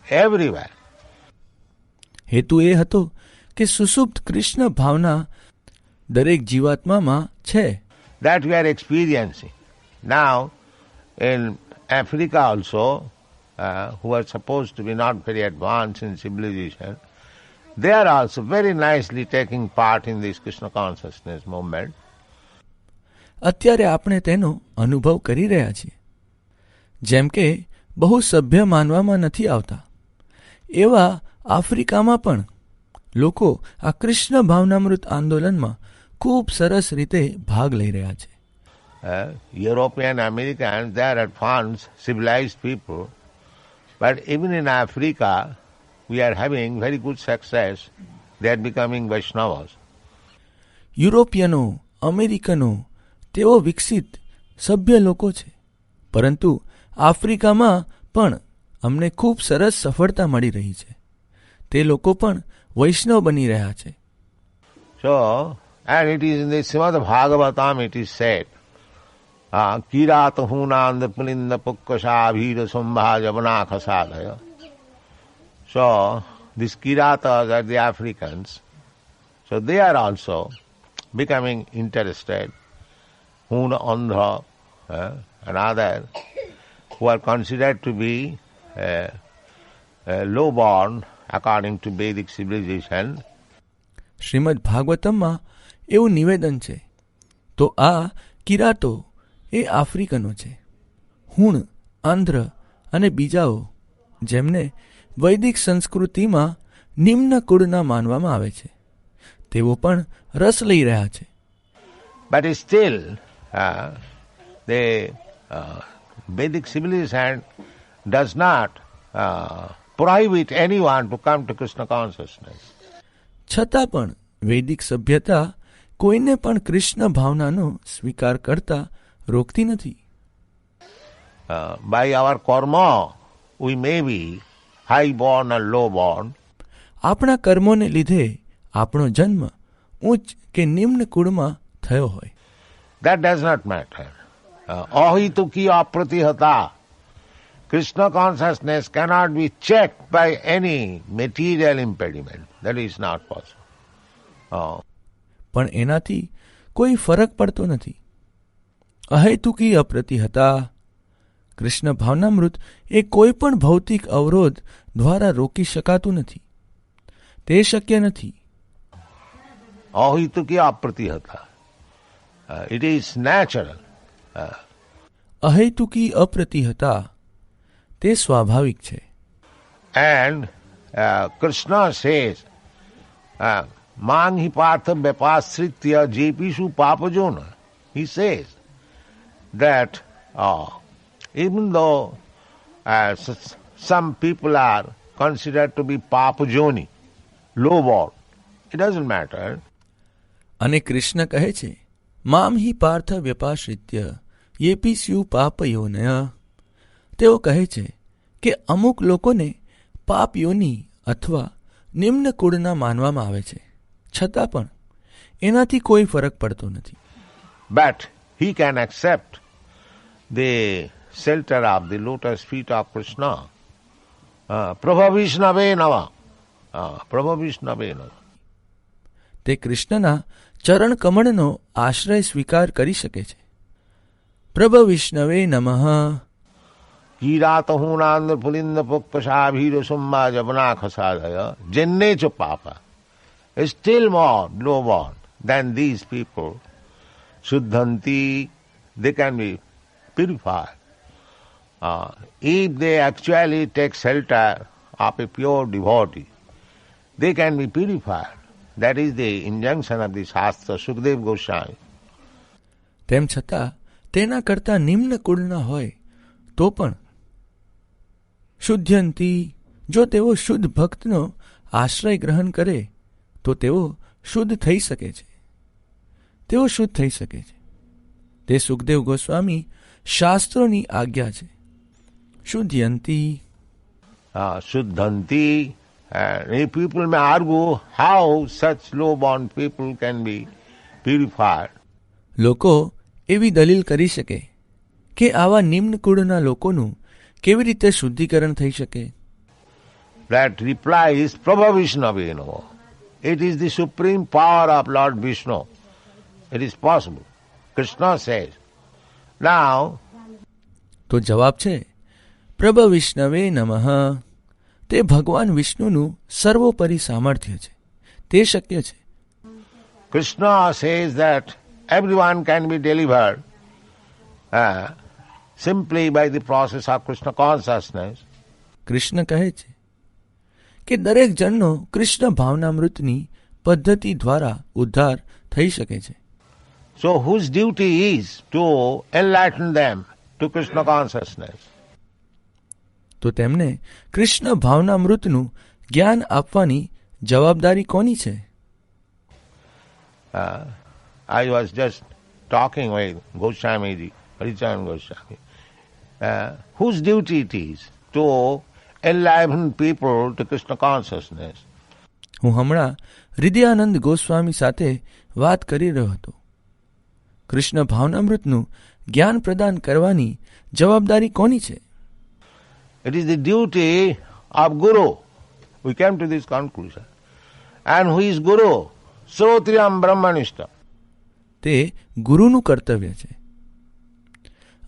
everywhere. હેતુ એ હતો કે સુષુપ્ત કૃષ્ણ ભાવના દરેક જીવાત્મામાં છે. That we are experiencing. Now, in Africa also, who are supposed to be not very advanced in civilization, they are also very nicely taking part in this Krishna consciousness movement. અત્યારે આપણે તેનો અનુભવ કરી રહ્યા છીએ. જેમ કે બહુ સભ્ય માનવામાં નથી આવતા, એવા આફ્રિકામાં પણ લોકો આ કૃષ્ણ ભાવનામૃત આંદોલનમાં ખૂબ સરસ રીતે ભાગ લઈ રહ્યા છે. European Americans, they are advanced, civilized people, but even in Africa, we are having very good success. They are becoming Vaishnavas. યુરોપિયનો, અમેરિકનો, તેઓ વિકસિત સભ્ય લોકો છે, પરંતુ આફ્રિકામાં પણ અમને ખૂબ સરસ સફળતા મળી રહી છે. તે લોકો પણ વૈષ્ણવ બની રહ્યા છે. So, and it is in the Srimad Bhagavatam it is said, Kirata hunanda pulinda pukkasha bhira sambha javana khasadaya. So, these Kiratas are the Africans. So, they are also becoming interested. Huna Andhra and others who are considered to be low-born according to Vedic civilization. Shrimad ભાગવતમમાં એવું નિવેદન છે, તો આ કિરાતો એ આફ્રિકનો છે, હુણ, આંધ્ર અને બીજાઓ જેમને વૈદિક સંસ્કૃતિમાં નિમ્ન કુળના માનવામાં આવે છે, તેઓ પણ રસ લઈ રહ્યા છે. But still, the Vedic civilization does not prohibit anyone to come to Krishna consciousness. છતાં પણ વૈદિક સભ્યતા કોઈને પણ કૃષ્ણ ભાવનાનો સ્વીકાર કરતા રોકતી નથી. By our karma, we may be high-born or low-born. આપણા કર્મોને લીધે આપણો જન્મ ઉચ્ચ કે નિમ્ન કુળમાં થયો હોય, That does not matter. Ahituki apratihata. Krishna consciousness cannot be checked by any material impediment. That is not possible. પણ એનાથી કોઈ ફરક પડતો નથી. અહેતુકી અપ્રતિહતા. કૃષ્ણ ભાવનામૃત એ કોઈ પણ ભૌતિક અવરોધ દ્વારા રોકી શકાતું નથી. તે શક્ય નથી. Ahituki apratihata. It is natural. અહેતુકી અપ્રતિહતા તે સ્વાભાવિક છે. And Krishna says, Mang hi partha vyapasritya jepishu papajona. He says that even though some people are considered to be papajoni, low born. It doesn't matter. અને કૃષ્ણ કહે છે, મામ હિ પાર્થ વ્યપાશ્રિત્ય યેપી સ્યુ પાપયોનય. તેઓ કહે છે કે અમુક લોકોને પાપ યોની અથવા નિમ્ન કુળના માનવામાં આવે છે, છતાં પણ એનાથી કોઈ ફરક પડતો નથી. But he can accept the shelter of the lotus feet of Krishna. Prabha Vishnave Nava. Prabha Vishnave Nava. તે કૃષ્ણના ચરણ કમળનો આશ્રય સ્વીકાર કરી શકે છે. પ્રભ વિષ્ણવે નમઃ. Kiratahunandra pulinda pukpashabhira summa jabana khasadaya jenne cha papa. Still more low-born than these people. Shuddhanti, they can be purified. If they actually take shelter of a pure devotee, they can be purified. That is the injunction of the Shastra, Sukdev Goswami. તેમ છતાં તેના કરતા નિમ્ન કુળના હોય તો પણ શુદ્ધ્યંતી, જો તેઓ શુદ્ધ ભક્તનો આશ્રય ગ્રહણ કરે તો તેઓ શુદ્ધ થઈ શકે છે. તેઓ શુદ્ધ થઈ શકે છે. તે સુખદેવ ગોસ્વામી શાસ્ત્રોની આજ્ઞા છે. શુદ્ધ્યંતી. Shuddhanti. And if people may argue how such low-born people can be purified. લોકો એવી દલીલ કરી શકે કે આવા નિમ્ન કુળના લોકોનું કેવી રીતે શુદ્ધિકરણ થઈ શકે. That reply is Prabha Vishnaveno. It is the supreme power of Lord Vishnu. It is possible. Krishna says. Now, તો જવાબ છે પ્રભ વિષ્ણવે નમઃ. તે ભગવાન વિષ્ણુનું સર્વોપરી સામર્થ્ય છે, તે શક્ય છે. Krishna says that everyone can be delivered simply by the process of Krishna consciousness. Krishna કહે છે કે દરેક જણનો કૃષ્ણ ભાવનામૃતની પદ્ધતિ દ્વારા ઉદ્ધાર થઈ શકે છે. So whose duty is to enlighten them to Krishna consciousness? તો તેમને કૃષ્ણ ભાવનામૃતનું જ્ઞાન આપવાની જવાબદારી કોની છે? I was just talking with Goswamiji, Haricharan Goswami. Whose duty it is to enliven people to Krishna consciousness? હું હમણાં હૃદયાનંદ ગોસ્વામી સાથે વાત કરી રહ્યો હતો. કૃષ્ણ ભાવનામૃતનું જ્ઞાન પ્રદાન કરવાની જવાબદારી કોની છે? It is the duty of Guru. We came to this conclusion. And who is Guru? Srotriyam Brahmanishta. તે ગુરુનું કર્તવ્ય છે.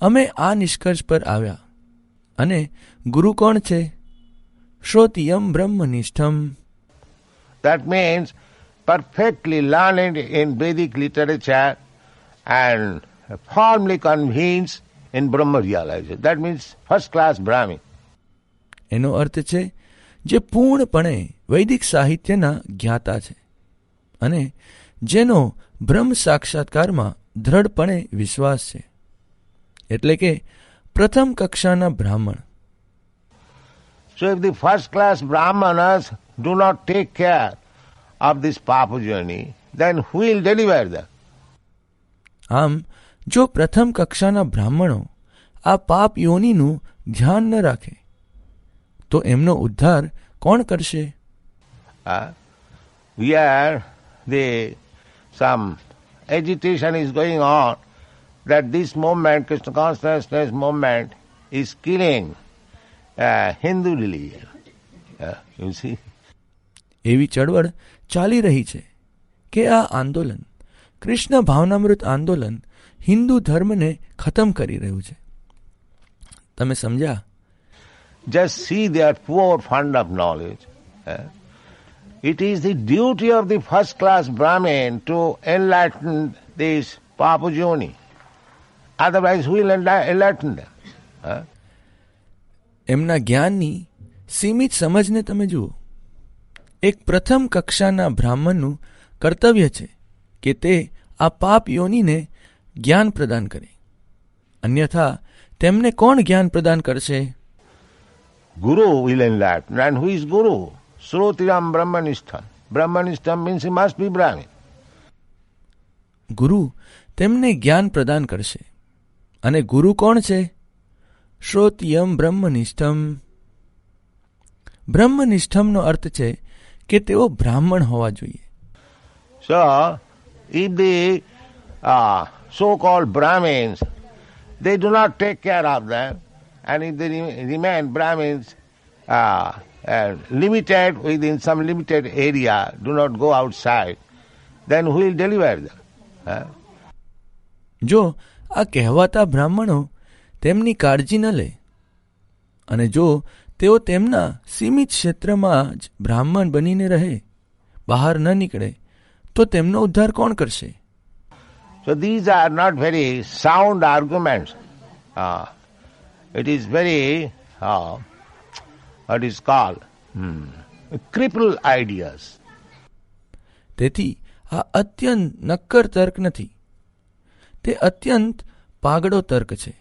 અમે આ નિષ્કર્ષ પર આવ્યા. અને ગુરુ કોણ છે? શ્રોતિયમ બ્રહ્મનિષ્ઠમ. That means perfectly learned in Vedic literature and firmly convinced in Brahma realization. That means first class Brahmin. એનો અર્થ છે જે પૂર્ણપણે વૈદિક સાહિત્યના જ્ઞાતા છે અને જેનો બ્રહ્મ સાક્ષાત્કારમાં દ્રઢપણે વિશ્વાસ છે, એટલે કે પ્રથમ કક્ષાના બ્રાહ્મણ. So if the first class Brahmanas do not take care of this papa journey, then who will deliver them? આમ જો પ્રથમ કક્ષાના બ્રાહ્મણો આ પાપ યોનિનું ધ્યાન ન રાખે તો એમનો ઉદ્ધાર કોણ કરશે? Here some agitation is going on that this movement, Krishna consciousness movement, is killing Hindu religion. You see? એવી ચળવળ ચાલી રહી છે કે આ આંદોલન, કૃષ્ણ ભાવનામૃત આંદોલન, હિન્દુ ધર્મને ખતમ કરી રહ્યું છે. તમે સમજ્યા? Just see their poor fund of knowledge. It is the duty of the first class Brahmin to enlighten this Papajoni. Otherwise, who will enlighten them? એમના જ્ઞાનની સીમિત સમજને તમે જુઓ. એક પ્રથમ કક્ષાના બ્રાહ્મણનું કર્તવ્ય છે કે તે આ પાપ યોનિને જ્ઞાન પ્રદાન કરે, અન્યથા તેમને કોણ જ્ઞાન પ્રદાન કરશે? Guru will enlighten. And who is Guru? Srotiram Brahmanishtham. Brahmanishtham means he must be Brahmin. ગુરુ તેમને જ્ઞાન પ્રદાન કરશે. અને ગુરુ કોણ છે? શ્રોતિયમ બ્રહ્મનિષ્ઠમ. બ્રહ્મનિષ્ઠમનો અર્થ છે કે તેઓ બ્રાહ્મણ હોવા જોઈએ. So, if the so-called Brahmins, they do not take care of them, and if they remain Brahmins limited within some limited area, do not go outside, then who will deliver them? જો આ કહેવાતા બ્રાહ્મણો તેમની કાળજી ન લે અને જો તેઓ તેમના સીમિત ક્ષેત્રમાં જ બ્રાહ્મણ બનીને રહે, બહાર ન નીકળે, તો તેમનો ઉદ્ધાર કોણ કરશે? So these are not very sound arguments. It is very, what is called, crippled ideas. તેથી આ અત્યંત નક્કર તર્ક નથી, તે અત્યંત પાગડો તર્ક છે.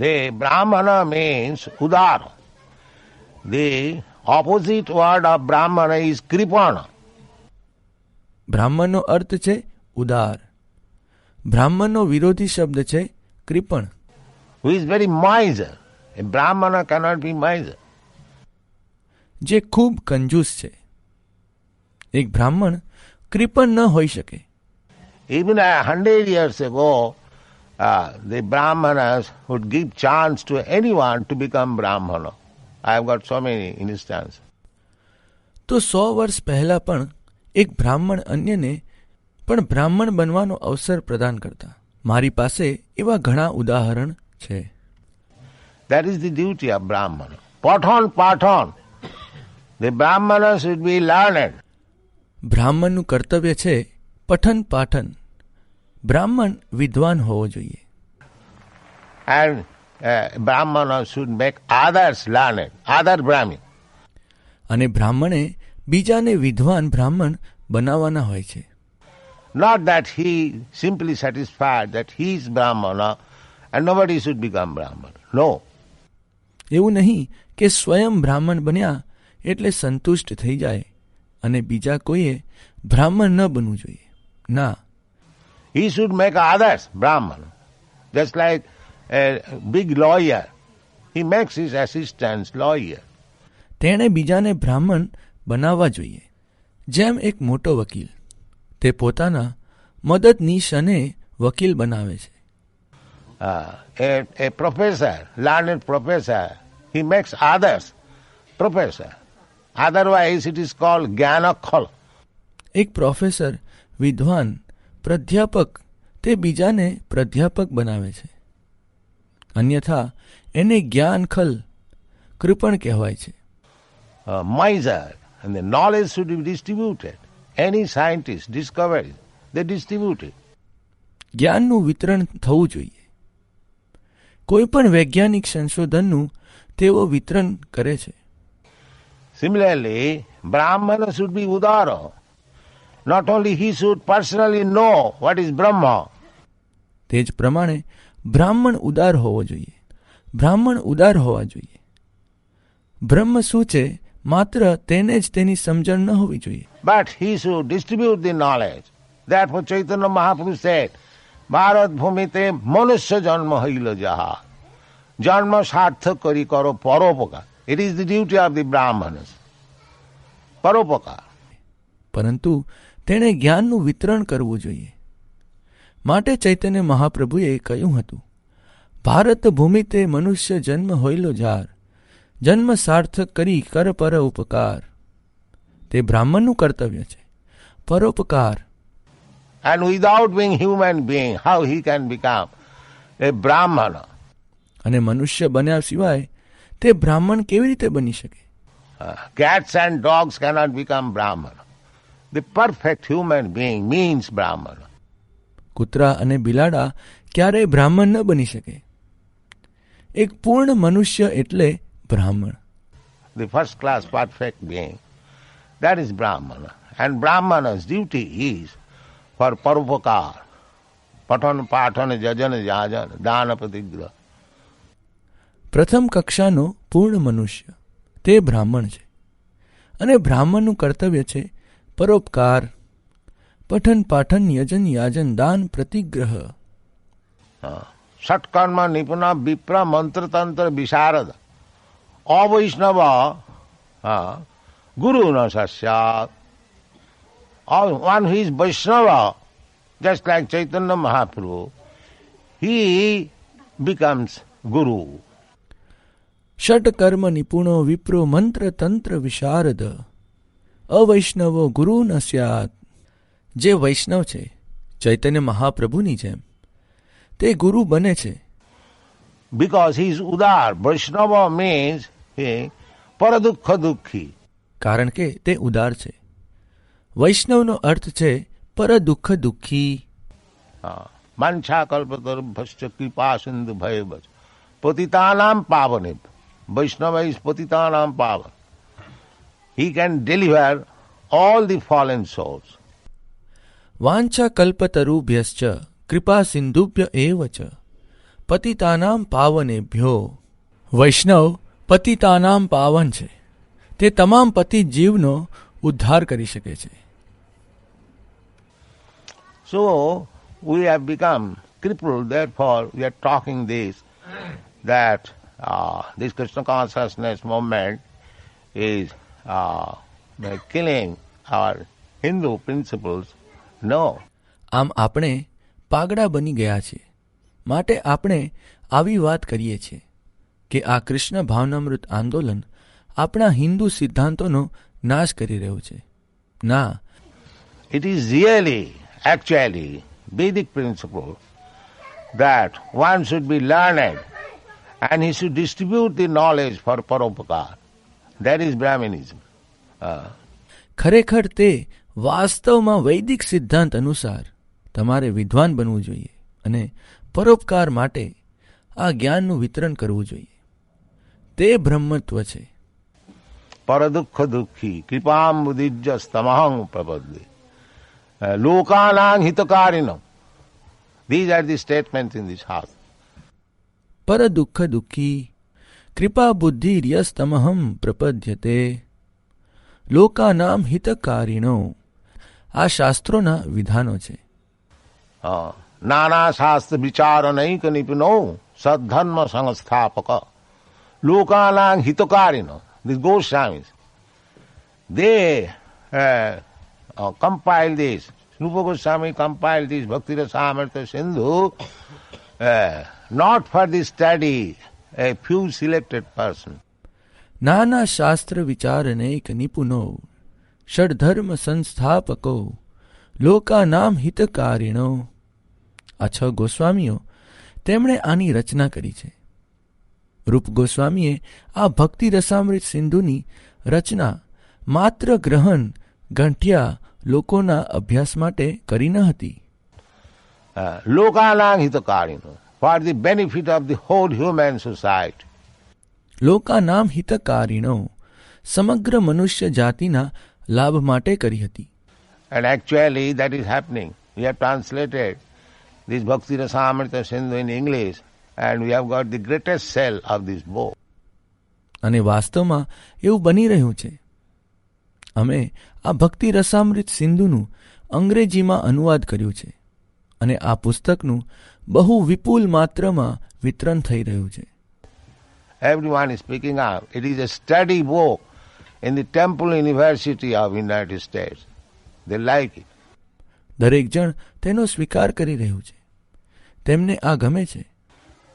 The Brahmana means Udara. The opposite word of Brahmana is Kripana. બ્રાહ્મણનો અર્થ છે ઉદાર. બ્રાહ્મણનો વિરોધી શબ્દ છે કૃપણ. Who is very miser. A Brahmana cannot be miser. જે ખૂબ કંજૂસ છે. એક બ્રાહ્મણ કૃપણ ન હોઈ શકે. Even 100 years ago, the Brahmanas would give chance to anyone to become Brahmana. I have got so many instances. તો 100 વર્ષ પહેલા પણ એક બ્રાહ્મણ અન્યને પણ બ્રાહ્મણ બનવાનો અવસર પ્રદાન કરતા. મારી પાસે એવા ઘણા ઉદાહરણ છે. That is the duty of Brahmana. Pathon. The Brahmana should be learned. બ્રાહ્મણનું કર્તવ્ય છે પઠન પાઠન. બ્રાહ્મણ વિદ્વાન હોવો જોઈએ. And Brahmana should make others learned, other Brahmin. અને બ્રાહ્મણે બીજાને વિદ્વાન બ્રાહ્મણ બનાવવાના હોય છે. Not that he simply satisfied that he is Brahmana and nobody should become Brahmana. No. એવું નહીં કે સ્વયં બ્રાહ્મણ બન્યા એટલે સંતુષ્ટ થઈ જાય અને બીજા કોઈએ બ્રાહ્મણ ન બનવું જોઈએ. ના, He should make others Brahman. Just like a big lawyer, he makes his assistants lawyer. તેણે બીજાને બ્રાહ્મણ બનાવવા જોઈએ. જેમ એક મોટો વકીલ તે પોતાના મદદનીશને વકીલ બનાવે છે. A professor, learned professor, he makes others professor. Otherwise it is called Jnanakhal. એક પ્રોફેસર વિદ્વાન પ્રાધ્યાપક તે બીજાને પ્રાધ્યાપક બનાવે છે. અન્યથા એને જ્ઞાનખલ કૃપણ કહેવાય છે. Miser, and the knowledge should be distributed. Any scientist discovers, they distribute it. જ્ઞાનનું વિતરણ થવું જોઈએ. કોઈ પણ વૈજ્ઞાનિક સંશોધનનું તેઓ વિતરણ કરે છે. Similarly, Brahmana should be Udara. Not only he should personally know what is Brahma. તે જ પ્રમાણે બ્રાહ્મણ ઉદાર હોવો જોઈએ. બ્રાહ્મણ ઉદાર હોવા જોઈએ. બ્રહ્મ શું છે માત્ર તેને જ તેની સમજણ ન હોવી જોઈએ. But he should distribute the knowledge. Therefore Chaitanya Mahaprabhu said, Bharat bhumite manusya janma haila jaha. Janma sarthak kari karo paropakar. It is the duty of the Brahmanas. Paropakar. પરંતુ તેણે જ્ઞાનનું વિતરણ કરવું જોઈએ. માટે ચૈતન્ય મહાપ્રભુએ કહ્યું હતું, ભારત ભૂમિ તે મનુષ્ય જન્મ હોઈલો જાર, જન્મ સાર્થક કરી કર પર ઉપકાર. તે બ્રાહ્મણનું કર્તવ્ય છે, પરોપકાર. And without being human being, how he can become a Brahmana? અને મનુષ્ય બન્યા સિવાય તે બ્રાહ્મણ કેવી રીતે બની શકે? Cats and dogs cannot become Brahmana. The perfect human being means Brahmana. કૂતરા અને બિલાડા ક્યારેય બ્રાહ્મણ ન બની શકે. એક પૂર્ણ મનુષ્ય એટલે બ્રાહ્મણ. The first class perfect being, that is Brahmana. And Brahmana's duty is for paropakar. Patana, patana, jajana, jajana, dana, patigra. પ્રથમ કક્ષાનો પૂર્ણ મનુષ્ય તે બ્રાહ્મણ છે, અને બ્રાહ્મણનું કર્તવ્ય છે પરોપકાર, પઠન પાઠન યજન યાજન દાન પ્રતિગ્રહ. સત્કર્મ નિપુણ વિપ્ર મંત્ર તંત્ર વિશારદ અવૈષ્ણવ ગુરુ ન સસ્યાત. One who is Vaishnava, just like Chaitanya Mahaprabhu, he becomes Guru. ષટકર્મ નિપુણો Wipro મંત્ર તંત્ર વિશારદ અવૈષ્ણવો ગુરુ ન સ્યાત. જે વૈષ્ણવ છે ચૈતન્ય મહાપ્રભુની જેમ તે ગુરુ બને છે. Because he is Udar. Vaishnava means he paradukha dukhi. કારણ કે તે ઉદાર છે. વૈષ્ણવનો અર્થ છે પર દુઃખ દુઃખી. Mancha kalpatarubhascha kripa sindhu bhayavach patitanam pavanim. Vaishnava is patitanam pavan. He can deliver all the fallen souls. વાંછા કલ્પતરુભ્યશ્ચ કૃપા સિંધુભ્ય એવ ચ પતિતાનામ પાવનેભ્યો. વૈષ્ણવ પતિતાનામ પાવન છે. તે તમામ પતિત જીવનો ઉદ્ધાર કરી શકે છે. So we have become crippled, therefore we are talking this, that this Krishna consciousness movement is killing our Hindu principles. No. આમ આપણે પાગડા બની ગયા છીએ, માટે આપણે આવી વાત કરીએ છીએ કે આ કૃષ્ણ ભાવનામૃત આંદોલન આપણા હિન્દુ સિદ્ધાંતોનો નાશ કરી રહ્યું છે. ના, It is really, actually, Vedic principle that one should be learned and he should distribute the knowledge for paropakar. That is Brahminism. ખરેખર તે વાસ્તવમાં વૈદિક સિદ્ધાંત અનુસાર તમારે વિદ્વાન બનવું જોઈએ અને પરોપકાર માટે આ જ્ઞાનનું વિતરણ કરવું જોઈએ. તે બ્રહ્મત્વ છે. Paradukha dukhi kripam mudijjas tamaham prabadde lokanang hitakarinam. These are the statements in this house. પર દુઃખ દુઃખી કૃપા બુદ્ધિ યસ્તમહમ પ્રપદ્યતે લોકાનામ હિતકારિણો. આ શાસ્ત્રોના વિધાનો છે. નાના શાસ્ત્ર વિચારણૈક નિપુણો સદ્ધર્મ સંસ્થાપક લોકાનાં હિતકારિનો. These Goswamis, they compiled this. Rupa Goswami compiled this Bhakti Rasamrita Sindhu not for the study a few selected person. નાના શાસ્ત્ર વિચારનેક નિપુણો ષડધર્મ સંસ્થાપકો લોકાનામ હિતકારિણો. આ 6 ગોસ્વામીઓ તેમણે આની રચના કરી છે. રૂપ ગોસ્વામીએ આ ભક્તિ રસામૃત સિંધુની રચના માત્ર ગ્રહણ ગંઠ્યા લોકોના અભ્યાસ માટે કરી ન હતી. લોકાનાં હિતકારિનો, for the benefit of the whole human society. લોકાનામ હિતકારિણો, સમગ્ર મનુષ્ય જાતિના લાભ માટે કરી હતી. And actually that is happening. We have translated this Bhakti Rasamrita Sindhu in English and we have got the greatest sale of this book. અને વાસ્તવમાં એવું બની રહ્યું છે. અમે આ ભક્તિ રસામૃત સિંધુનું અંગ્રેજીમાં અનુવાદ કર્યું છે અને આ પુસ્તકનું બહુ વિપુલ માત્રામાં વિતરણ થઈ રહ્યું છે. Everyone is picking up. It is a study book in the Temple University of United States. They like it. દરેક જણ તેનો સ્વીકાર કરી રહ્યું છે. તેમને આ ગમે છે.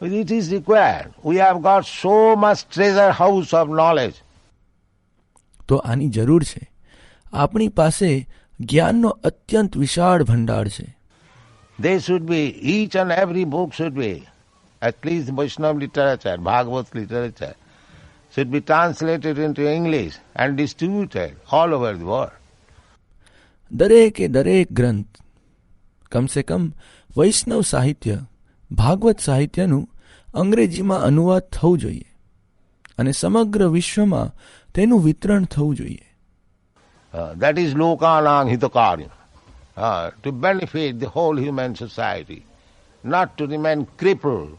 It is required. We have got so much treasure house of knowledge. તો આની જરૂર છે. આપણી પાસે જ્ઞાનનો અત્યંત વિશાળ ભંડાર છે. They should be, each and every book should be, at least Vaishnava literature, Bhagavad literature, should be translated into English and distributed all over the world. દરેકે દરેક ગ્રંથ કમસે કમ વૈષ્ણવ સાહિત્ય, ભાગવત સાહિત્યનું અંગ્રેજીમાં અનુવાદ થવું જોઈએ અને સમગ્ર વિશ્વમાં તેનું વિતરણ થવું જોઈએ. That is Lokanang Hitakarya, to benefit the whole human society, not to remain crippled.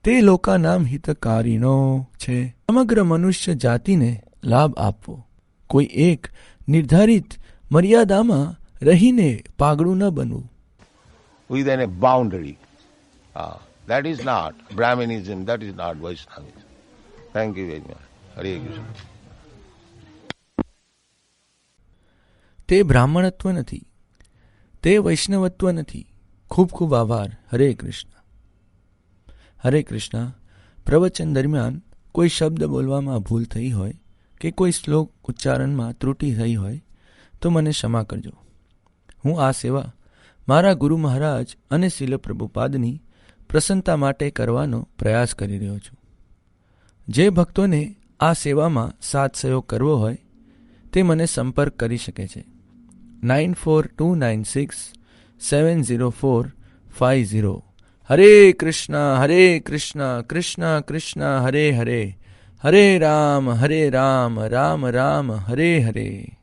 તે લોકાનામ હિતકારીનો છે. સમગ્ર મનુષ્ય જાતિને લાભ આપવો, કોઈ એક નિર્ધારિત મર્યાદામાં રહીને પાગડું ન બનવું. within a boundary. That is not Brahminism, that is not Vaishnavism. Thank you very much. Hare Krishna. તે બ્રાહ્મણત્વ નથી, તે વૈષ્ણવત્વ નથી. ખૂબ ખૂબ આભાર. હરે કૃષ્ણ. હરે કૃષ્ણ. પ્રવચન દરમિયાન કોઈ શબ્દ બોલવામાં ભૂલ થઈ હોય કે કોઈ શ્લોક ઉચ્ચારણમાં ત્રુટિ થઈ હોય તો મને ક્ષમા કરજો. હું આ સેવા મારા ગુરુ મહારાજ અને શીલ પ્રભુપાદની પ્રસન્નતા માટે કરવાનો પ્રયાસ કરી રહ્યો છું. જે ભક્તોને આ સેવામાં સાથ સહયોગ કરવો હોય તે મને સંપર્ક કરી શકે છે. 9429670450. હરે કૃષ્ણ કૃષ્ણ કૃષ્ણ હરે હરે, હરે રામ રામ રામ હરે હરે.